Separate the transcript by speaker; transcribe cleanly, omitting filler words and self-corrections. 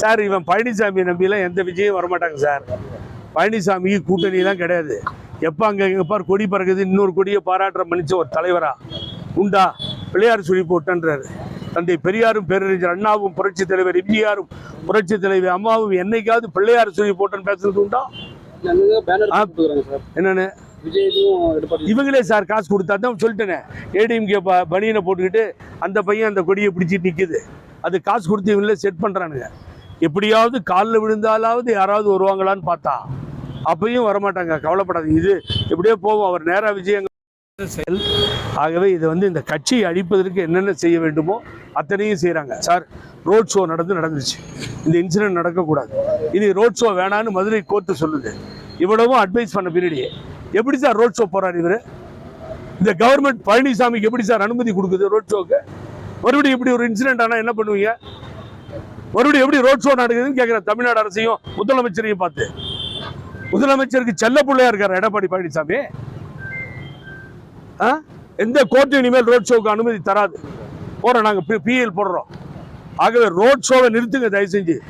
Speaker 1: Sir இவன் பழனிசாமி நம்பிலாம் எந்த விஜயம் வரமாட்டாங்க சார். பழனிசாமிக்கு கூட்டணிலாம் கிடையாது. எப்போ அங்கே எங்கப்பார் கொடி பறக்குது, இன்னொரு கொடியை பாராட்டுற மனுஷன் ஒரு தலைவரா உண்டா? பிள்ளையார் சொல்லி போட்டன்றாரு. தந்தை பெரியாரும் பேரறிஞர் அண்ணாவும் புரட்சி தலைவர் எம்ஜிஆரும் புரட்சி தலைவர் அம்மாவும் என்னைக்காவது பிள்ளையார் சொல்லி போட்டேன்னு பேசுறது உண்டா? என்னன்னு இவங்களே சார் காசு கொடுத்தா தான் சொல்லிட்டேனே. ஏடிஎம்கே பனியனை போட்டுக்கிட்டு அந்த பையன் அந்த கொடியை பிடிச்சிட்டு நிற்குது. அது காசு கொடுத்து இவங்களே செட் பண்ணுறானுங்க. எப்படியாவது காலில் விழுந்தாலாவது யாராவது வருவாங்களான்னு பார்த்தா அப்பயும் வரமாட்டாங்க. கவலைப்படாதீங்க, இது எப்படியோ போவோம். அவர் நேராக விஜயங்க செயல். ஆகவே இதை இந்த கட்சியை அழிப்பதற்கு என்னென்ன செய்ய வேண்டுமோ அத்தனையும் செய்கிறாங்க சார். ரோட் ஷோ நடந்துருச்சு. இந்த இன்சிடென்ட் நடக்கக்கூடாது. இனி ரோட் ஷோ வேணான்னு மதுரை கோர்ட்டு சொல்லுது. இவ்வளவும் அட்வைஸ் பண்ண பின்னாடியே எப்படி சார் ரோட் ஷோ போறாரு இவர்? இந்த கவர்மெண்ட் பழனிசாமிக்கு எப்படி சார் அனுமதி கொடுக்குது ரோட் ஷோக்கு? மறுபடியும் இப்படி ஒரு இன்சிடென்ட் ஆனால் என்ன பண்ணுவீங்க? மறுபடியும் எப்படி ரோட் ஷோ நடக்குதுன்னு கேட்குற தமிழ்நாடு அரசையும் முதலமைச்சரையும் பார்த்து. முதலமைச்சருக்கு செல்ல பிள்ளையா இருக்காரு எடப்பாடி பழனிசாமி. எந்த கோர்ட்டு இனிமேல் ரோட் ஷோக்கு அனுமதி தராது. போறோம், நாங்கள் பிஎல் போடுறோம். ஆகவே ரோட் ஷோவை நிறுத்துங்க தயவு செஞ்சு.